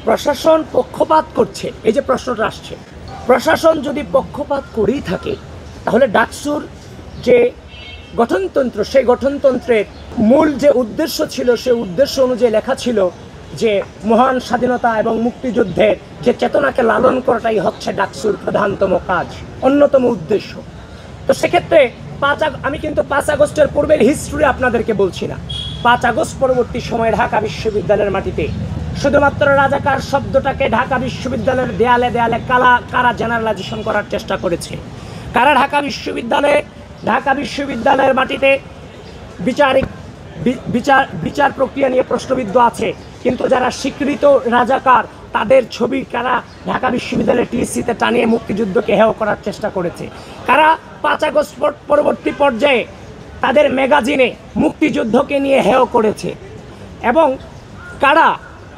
প্রশাসন পক্ষপাত করছে, এই যে প্রশ্নটা আসছে, প্রশাসন যদি পক্ষপাত করেই থাকে তাহলে ডাকসুর যে গঠনতন্ত্র, সেই গঠনতন্ত্রের মূল যে উদ্দেশ্য ছিল, সেই উদ্দেশ্য অনুযায়ী লেখা ছিল যে মহান স্বাধীনতা এবং মুক্তিযুদ্ধের যে চেতনাকে লালন করাটাই হচ্ছে ডাকসুর প্রধানতম কাজ, অন্যতম উদ্দেশ্য। তো সেক্ষেত্রে আমি কিন্তু 5 আগস্টের পূর্বের হিস্ট্রি আপনাদেরকে বলছি না। 5 আগস্ট পরবর্তী সময়ে ঢাকা বিশ্ববিদ্যালয়ের মাটিতে শুধুমাত্র রাজাকার শব্দটাকে ঢাকা বিশ্ববিদ্যালয়ের দেয়ালে দেয়ালে কারা জেনারেলাইজেশন করার চেষ্টা করেছে, কারা ঢাকা বিশ্ববিদ্যালয়ের মাটিতে বিচার প্রক্রিয়া নিয়ে প্রশ্নবিদ্ধ আছে, কিন্তু যারা স্বীকৃত রাজাকার তাদের ছবি কারা ঢাকা বিশ্ববিদ্যালয়ের টিএসসিতে টানিয়ে মুক্তিযুদ্ধকে হেয় করার চেষ্টা করেছে, কারা 5 আগস্ট পরবর্তী পর্যায়ে তাদের ম্যাগাজিনে মুক্তিযুদ্ধকে নিয়ে হেয় করেছে, এবং কারা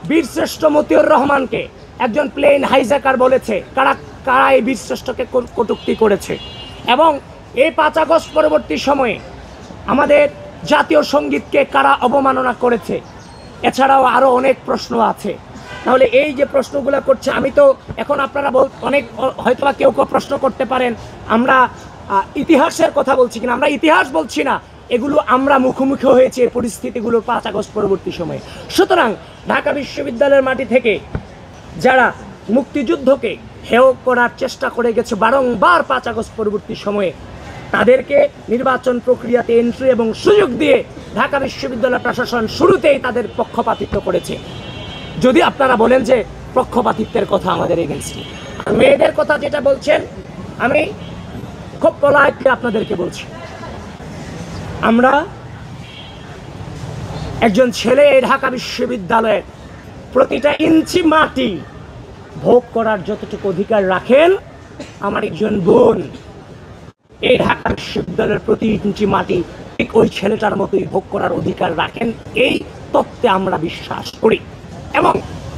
বীরশ্রেষ্ঠ মতিউর রহমানকে একজন প্লেন হাইজ্যাকার বলেছে, কারা এই বীরশ্রেষ্ঠকে কটূক্তি করেছে, এবং এই 5 আগস্ট পরবর্তী সময়ে আমাদের জাতীয় সঙ্গীতকে কারা অবমাননা করেছে। এছাড়াও আরও অনেক প্রশ্ন আছে। তাহলে এই যে প্রশ্নগুলো করছে, আমি তো এখন আপনারা অনেক হয়তো কেউ প্রশ্ন করতে পারেন আমরা ইতিহাসের কথা বলছি কিনা। আমরা ইতিহাস বলছি না, এগুলো আমরা মুখোমুখি হয়েছে পরিস্থিতিগুলো 5 আগস্ট পরবর্তী সময়ে। সুতরাং ঢাকা বিশ্ববিদ্যালয়ের মাটি থেকে যারা মুক্তিযুদ্ধকে হেয় করার চেষ্টা করে গেছে বারংবার 5 আগস্ট পরবর্তী সময়ে, তাদেরকে নির্বাচন প্রক্রিয়াতে এন্ট্রি এবং সুযোগ দিয়ে ঢাকা বিশ্ববিদ্যালয় প্রশাসন শুরুতেই তাদের পক্ষপাতিত্ব করেছে। যদি আপনারা বলেন যে পক্ষপাতিত্বের কথা আমাদের এগেইনস্টে, মেয়েদের কথা যেটা বলছেন, আমি খুব পোলাইটলি আপনাদেরকে বলছি, আমরা একজন ছেলে ঢাকা বিশ্ববিদ্যালয়ের প্রতিটা ইঞ্চি মাটি ভোগ করার যতটুকু অধিকার রাখেন, আমার একজন বোন এই ঢাকা বিশ্ববিদ্যালয়ের প্রতি ইঞ্চি মাটি ঠিক ওই ছেলেটার মতোই ভোগ করার অধিকার রাখেন, এই তত্ত্বে আমরা বিশ্বাস করি। এবং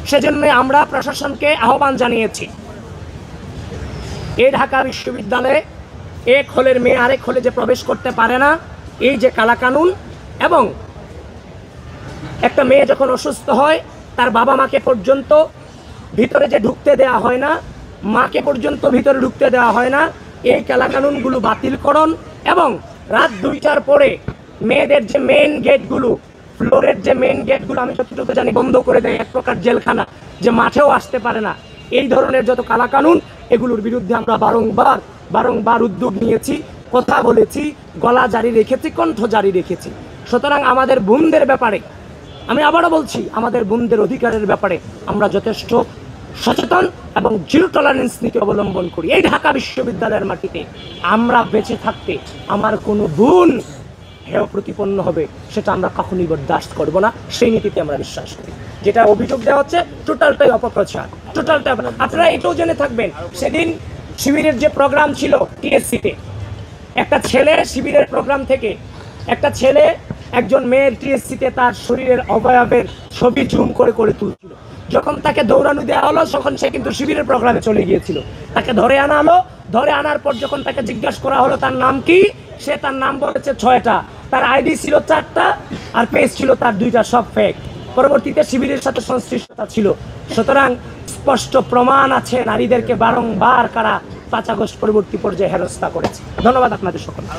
সেজন্য আমরা প্রশাসনকে আহ্বান জানিয়েছি, এই ঢাকা বিশ্ববিদ্যালয়ে এক হলের মেয়ে আরেক হলে যে প্রবেশ করতে পারে না, এই যে কালাকানুন, এবং একটা মেয়ে যখন অসুস্থ হয় তার বাবা মাকে পর্যন্ত ভিতরে যে ঢুকতে দেওয়া হয় না, মাকে পর্যন্ত ভিতরে ঢুকতে দেওয়া হয় না, এই কালাকানুনগুলো বাতিলকরণ, এবং রাত 2টার পরে মেয়েদের যে মেইন গেটগুলো, ফ্লোরের যে মেইন গেটগুলো আমি যতটুকু জানি বন্ধ করে দেয়, এক প্রকার জেলখানা, যে মাঠেও আসতে পারে না, এই ধরনের যত কালাকানুন, এগুলোর বিরুদ্ধে আমরা বারংবার উদ্যোগ নিয়েছি, কথা বলেছি, গলা জারি রেখেছি, কণ্ঠ জারি রেখেছি। সুতরাং আমাদের বোনদের ব্যাপারে আমি আবারও বলছি, আমাদের বোনদের অধিকারের ব্যাপারে আমরা যথেষ্ট সচেতন এবং জিরো টলারেন্স নীতি অবলম্বন করি। এই ঢাকা বিশ্ববিদ্যালয়ের মাটিতে আমরা বেঁচে থাকতে আমার কোনো বোন হেয় প্রতিপন্ন হবে, সেটা আমরা কখনোই বরদাস্ত করব না, সেই নীতিতে আমরা বিশ্বাস করি। যেটা অভিযোগ দেওয়া হচ্ছে টোটালটাই অপপ্রচার, টোটালটা। আপনারা এটাও জেনে থাকবেন, সেদিন শিবিরের যে প্রোগ্রাম ছিল টিএসসিতে, একটা ছেলে শিবিরের প্রোগ্রাম থেকে একটা ছেলে একজন মেয়ের টিএসসিতে তার শরীরের অবয়বের ছবি জুম করে করে তুলছিল। যখন তাকে দৌড়ানো দেওয়া হলো, তখন সে কিন্তু শিবিরের প্রোগ্রামে চলে গিয়েছিল। তাকে ধরে আনা হলো, ধরে আনার পর যখন তাকে জিজ্ঞাসা করা হলো তার নাম কি, সে তার নাম বলেছে 6টা, তার আইডি ছিল 4টা, আর পেজ ছিল তার 2টা, সব ফেক। পরবর্তীতে শিবিরের সাথে সংশ্লিষ্টতা ছিল। সুতরাং স্পষ্ট প্রমাণ আছে নারীদেরকে বারংবার কারা 5 আগস্ট পরবর্তী পর্যায়ে হেনস্থা করেছে। ধন্যবাদ আপনাদের সকলকে।